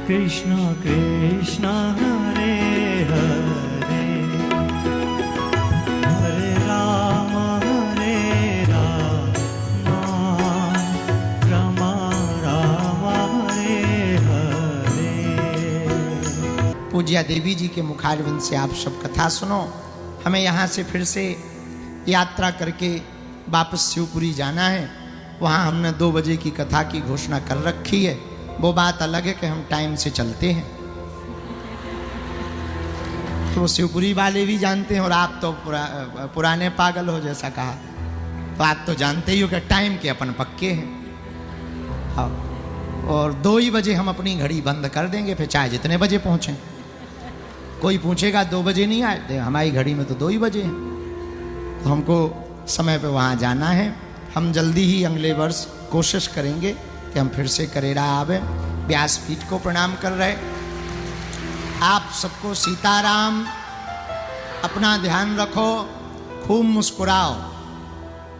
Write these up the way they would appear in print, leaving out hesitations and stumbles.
कृष्ण कृष्ण हरे हरे, हरे राम राम राम हरे हरे। पूज्या देवी जी के मुखारविंद से आप सब कथा सुनो। हमें यहाँ से फिर से यात्रा करके वापस शिवपुरी जाना है। वहाँ हमने 2 बजे की कथा की घोषणा कर रखी है। वो बात अलग है कि हम टाइम से चलते हैं, तो शिवपुरी वाले भी जानते हैं, और आप तो पुराने पागल हो जैसा कहा, तो आप तो जानते ही हो कि टाइम के अपन पक्के हैं। हाँ, और 2 ही बजे हम अपनी घड़ी बंद कर देंगे, फिर चाहे जितने बजे पहुँचें। कोई पूछेगा 2 बजे नहीं आए, हमारी घड़ी में तो 2 ही बजे हैं, तो हमको समय पे वहाँ जाना है। हम जल्दी ही अगले वर्ष कोशिश करेंगे कि हम फिर से करेरा आवे। व्यासपीठ को प्रणाम कर रहे। आप सबको सीताराम। अपना ध्यान रखो, खूब मुस्कुराओ।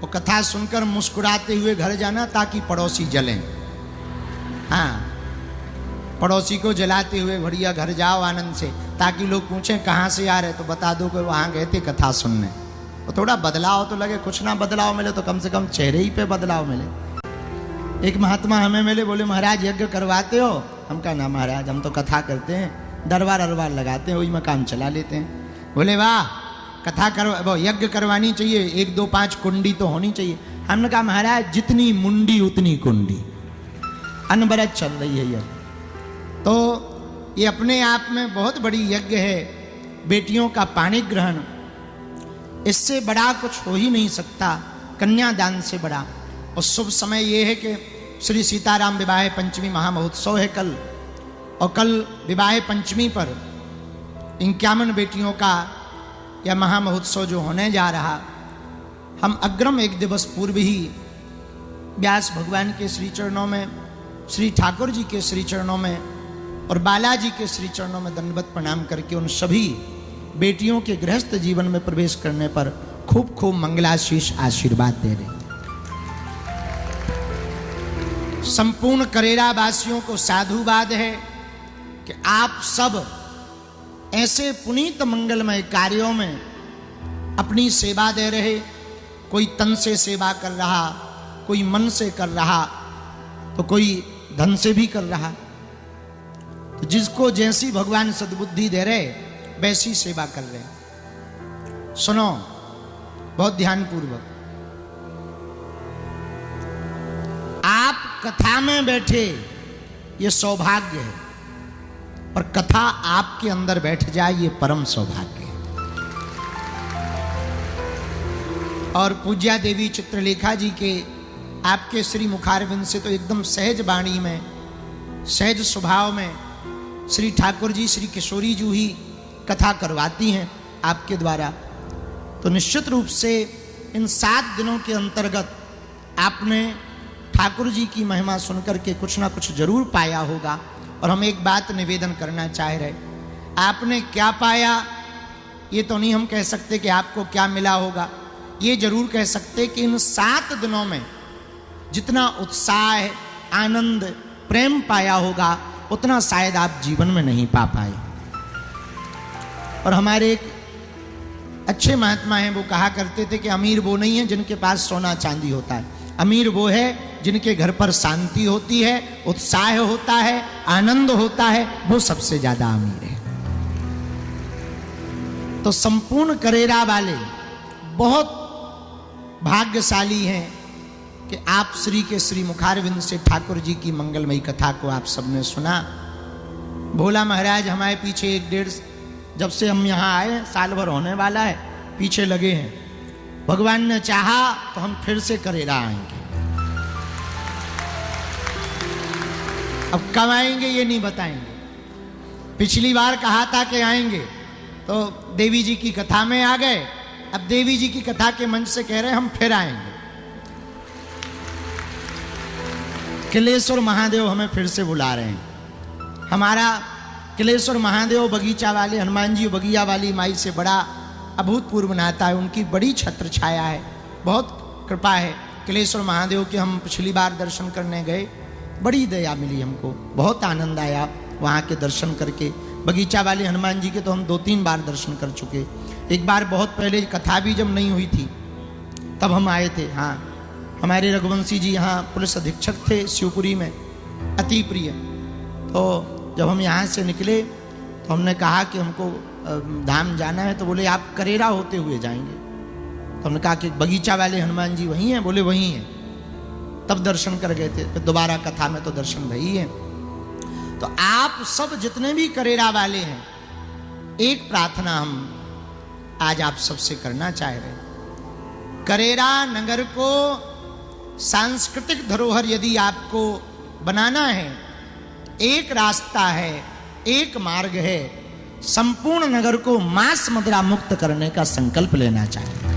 वो कथा सुनकर मुस्कुराते हुए घर जाना ताकि पड़ोसी जलें। हाँ, पड़ोसी को जलाते हुए बढ़िया घर जाओ आनंद से, ताकि लोग पूछें कहाँ से आ रहे, तो बता दो कि वहाँ गए थे कथा सुनने। तो थोड़ा बदलाव तो लगे, कुछ ना बदलाव मिले तो कम से कम चेहरे ही पे बदलाव मिले। एक महात्मा हमें मिले, बोले महाराज यज्ञ करवाते हो? हम कहा ना महाराज, हम तो कथा करते हैं, दरबार अरबार लगाते हैं, वही में काम चला लेते हैं। बोले वाह, कथा करवा यज्ञ करवानी चाहिए, 1 2 5 कुंडी तो होनी चाहिए। हमने कहा महाराज जितनी मुंडी उतनी कुंडी, अनबरत चल रही है यज्ञ। तो ये अपने आप में बहुत बड़ी यज्ञ है, बेटियों का पाणी ग्रहण। इससे बड़ा कुछ हो ही नहीं सकता, कन्यादान से बड़ा। और शुभ समय ये है कि श्री सीताराम विवाह पंचमी महामहोत्सव है कल, और कल विवाह पंचमी पर 51 बेटियों का यह महामहोत्सव जो होने जा रहा, हम अग्रम 1 दिवस पूर्व ही व्यास भगवान के श्री चरणों में, श्री ठाकुर जी के श्री चरणों में और बालाजी के श्री चरणों में दंडवत प्रणाम करके उन सभी बेटियों के गृहस्थ जीवन में प्रवेश करने पर खूब खूब मंगलाशीष आशीर्वाद दे रहे। संपूर्ण करेरा वासियों को साधुवाद है कि आप सब ऐसे पुनीत मंगलमय कार्यों में अपनी सेवा दे रहे। कोई तन से सेवा कर रहा, कोई मन से कर रहा, तो कोई धन से भी कर रहा। तो जिसको जैसी भगवान सद्बुद्धि दे रहे वैसी सेवा कर रहे। सुनो बहुत ध्यानपूर्वक, आप कथा में बैठे ये सौभाग्य है, पर कथा आपके अंदर बैठ जाए ये परम सौभाग्य है। और पूज्या देवी चित्रलेखा जी के आपके श्री मुखारविंद से तो एकदम सहज वाणी में, सहज स्वभाव में श्री ठाकुर जी, श्री किशोरी जी ही कथा करवाती हैं आपके द्वारा। तो निश्चित रूप से इन 7 दिनों के अंतर्गत आपने ठाकुर जी की महिमा सुनकर के कुछ ना कुछ जरूर पाया होगा। और हम एक बात निवेदन करना चाह रहे, आपने क्या पाया ये तो नहीं हम कह सकते कि आपको क्या मिला होगा। ये जरूर कह सकते कि इन 7 दिनों में जितना उत्साह, आनंद, प्रेम पाया होगा उतना शायद आप जीवन में नहीं पा पाए। और हमारे एक अच्छे महात्मा हैं, वो कहा करते थे कि अमीर वो नहीं है जिनके पास सोना चांदी होता है, अमीर वो है जिनके घर पर शांति होती है, उत्साह होता है, आनंद होता है, वो सबसे ज्यादा अमीर है। तो संपूर्ण करेरा वाले बहुत भाग्यशाली हैं कि आप श्री के श्री मुखारविंद से ठाकुर जी की मंगलमयी कथा को आप सबने सुना। भोला महाराज हमारे पीछे 1-1.5 जब से हम यहाँ आए, साल भर होने वाला है, पीछे लगे हैं। भगवान ने चाहा तो हम फिर से करेरा आएंगे। अब कब आएंगे ये नहीं बताएंगे। पिछली बार कहा था कि आएंगे, तो देवी जी की कथा में आ गए। अब देवी जी की कथा के मंच से कह रहे हैं हम फिर आएंगे। किलेश्वर महादेव हमें फिर से बुला रहे हैं। हमारा किलेश्वर महादेव बगीचा वाले हनुमान जी बगिया वाली माई से बड़ा अभूतपूर्व नाता है, उनकी बड़ी छत्र छाया है, बहुत कृपा है। किलेश्वर महादेव के हम पिछली बार दर्शन करने गए, बड़ी दया मिली हमको, बहुत आनंद आया, वहाँ के दर्शन करके। बगीचा वाले हनुमान जी के तो हम 2-3 बार दर्शन कर चुके। एक बार बहुत पहले कथा भी जब नहीं हुई थी तब हम आए थे। हाँ, हमारे रघुवंशी जी यहाँ पुलिस अधीक्षक थे शिवपुरी में, अति प्रिय। तो जब हम यहाँ से निकले तो हमने कहा कि हमको धाम जाना है, तो बोले आप करेरा होते हुए जाएंगे। तो हमने कहा कि बगीचा वाले हनुमान जी वहीं हैं? बोले वहीं हैं। तब दर्शन कर गए थे। फिर दोबारा कथा में तो दर्शन वही है। तो आप सब जितने भी करेरा वाले हैं, एक प्रार्थना हम आज आप सबसे करना चाह रहे हैं। करेरा नगर को सांस्कृतिक धरोहर यदि आपको बनाना है, एक रास्ता है, एक मार्ग है, संपूर्ण नगर को मांस मदिरा मुक्त करने का संकल्प लेना चाहिए।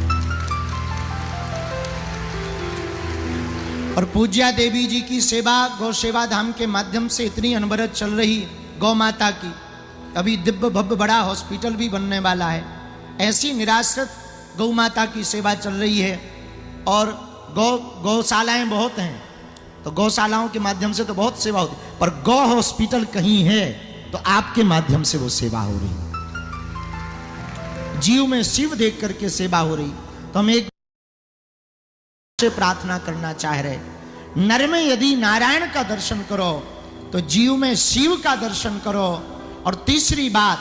और पूज्या देवी जी की सेवा गौ सेवा धाम के माध्यम से इतनी अनवरत चल रही गौ माता की, अभी दिव्य भव्य बड़ा हॉस्पिटल भी बनने वाला है। ऐसी निराश्रित गौ माता की सेवा चल रही है। और गौशालाएं बहुत हैं, तो गौशालाओं के माध्यम से तो बहुत सेवा होती है, पर गौ हॉस्पिटल कहीं है तो आपके माध्यम से वो सेवा हो रही, जीव में शिव देख करके सेवा हो रही। तो हम एक से प्रार्थना करना चाह रहे, नर में यदि नारायण का दर्शन करो तो जीव में शिव का दर्शन करो। और तीसरी बात,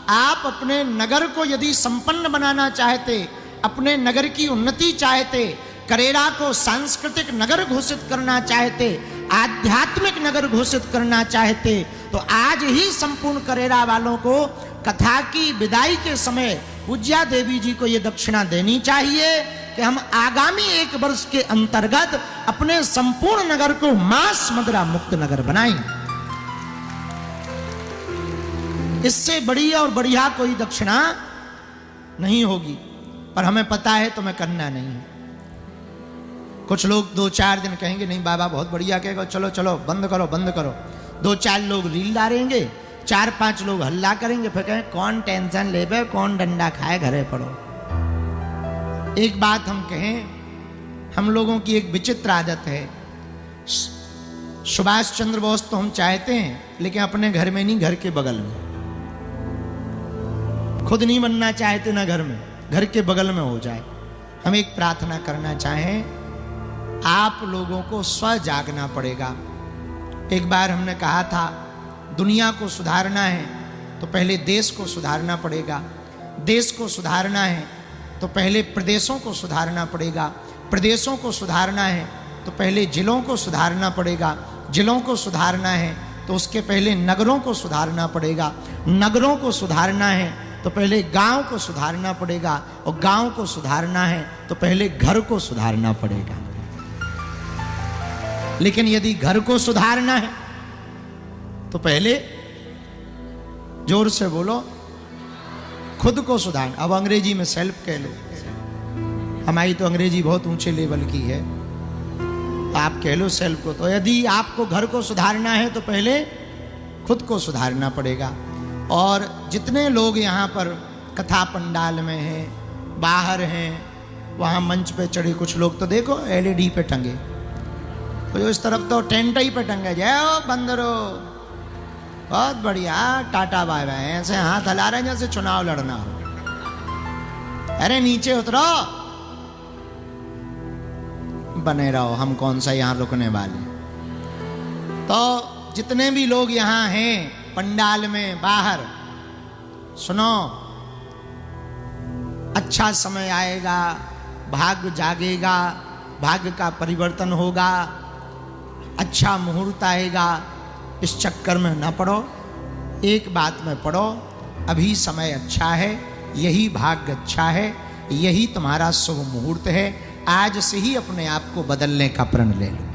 आप अपने नगर को यदि संपन्न बनाना चाहते, अपने नगर की उन्नति चाहते, करेरा को सांस्कृतिक नगर घोषित करना चाहते, आध्यात्मिक नगर घोषित करना चाहते, तो आज ही संपूर्ण करेरा वालों को कथा की विदाई के समय पूज्या देवी जी को ये दक्षिणा देनी चाहिए कि हम आगामी 1 वर्ष के अंतर्गत अपने संपूर्ण नगर को मांस मदिरा मुक्त नगर बनाएंगे। इससे बड़ी और बढ़िया कोई दक्षिणा नहीं होगी, पर हमें पता है तुम्हें करना नहीं है। कुछ लोग 2-4 दिन कहेंगे नहीं बाबा बहुत बढ़िया कहेगा, चलो चलो बंद करो बंद करो। 2-4 लोग रील डालेंगे, 4-5 लोग हल्ला करेंगे, फिर कहेंगे कौन टेंशन लेबे, कौन डंडा खाए, घरे पड़ो। एक बात हम कहें, हम लोगों की एक विचित्र आदत है। सुभाष चंद्र बोस तो हम चाहते हैं, लेकिन अपने घर में नहीं, घर के बगल में। खुद नहीं बनना चाहते ना घर में, घर के बगल में हो जाए। हम एक प्रार्थना करना चाहें, आप लोगों को स्व जागना पड़ेगा। एक बार हमने कहा था दुनिया को सुधारना है तो पहले देश को सुधारना पड़ेगा, देश को सुधारना है तो पहले प्रदेशों को सुधारना पड़ेगा, प्रदेशों को सुधारना है तो पहले जिलों को सुधारना पड़ेगा, जिलों को सुधारना है तो उसके पहले नगरों को सुधारना पड़ेगा, नगरों को सुधारना है तो पहले गांव को सुधारना पड़ेगा, और गांव को सुधारना है तो पहले घर को सुधारना पड़ेगा। लेकिन यदि घर को सुधारना है तो पहले, जोर से बोलो, खुद को सुधारना। अब अंग्रेजी में सेल्फ कह लो, हमारी तो अंग्रेजी बहुत ऊंचे लेवल की है, आप कह लो सेल्फ को। तो यदि आपको घर को सुधारना है तो पहले खुद को सुधारना पड़ेगा। और जितने लोग यहाँ पर कथा पंडाल में हैं, बाहर हैं, वहाँ मंच पे चढ़े कुछ लोग तो देखो LED पे टंगे, तो इस तरफ तो टेंट ही पे टंगे, जय हो बंदरो, बहुत बढ़िया, टाटा बाय बाय, ऐसे हाथ हिला रहे हैं जैसे चुनाव लड़ना हो। अरे नीचे उतरो, बने रहो, हम कौन सा यहाँ रुकने वाले। तो जितने भी लोग यहाँ हैं पंडाल में, बाहर, सुनो, अच्छा समय आएगा, भाग्य जागेगा, भाग्य का परिवर्तन होगा, अच्छा मुहूर्त आएगा। इस चक्कर में न पड़ो, एक बात में पड़ो, अभी समय अच्छा है, यही भाग्य अच्छा है, यही तुम्हारा शुभ मुहूर्त है, आज से ही अपने आप को बदलने का प्रण ले लो।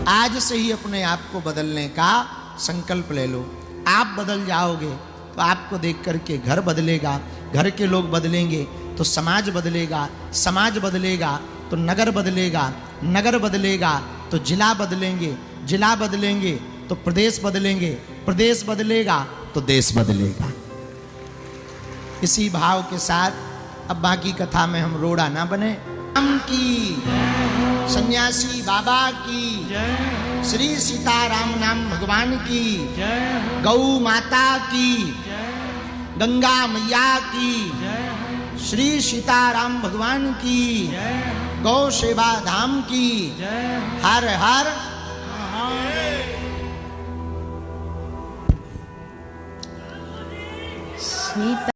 आज से ही अपने आप को बदलने का संकल्प ले लो। आप बदल जाओगे तो आपको देख करके घर बदलेगा, घर के लोग बदलेंगे तो समाज बदलेगा, समाज बदलेगा तो नगर बदलेगा, नगर बदलेगा तो जिला बदलेंगे, जिला बदलेंगे तो प्रदेश बदलेंगे, प्रदेश बदलेगा तो देश बदलेगा। इसी भाव के साथ अब बाकी कथा में हम रोड़ा ना बने, राम की, सन्यासी बाबा की, जय श्री सीताराम नाम भगवान की, जय गौ माता की, जय गंगा मैया की, जय श्री सीताराम भगवान की, जय गौ सेवा धाम की, जय हर हर सीता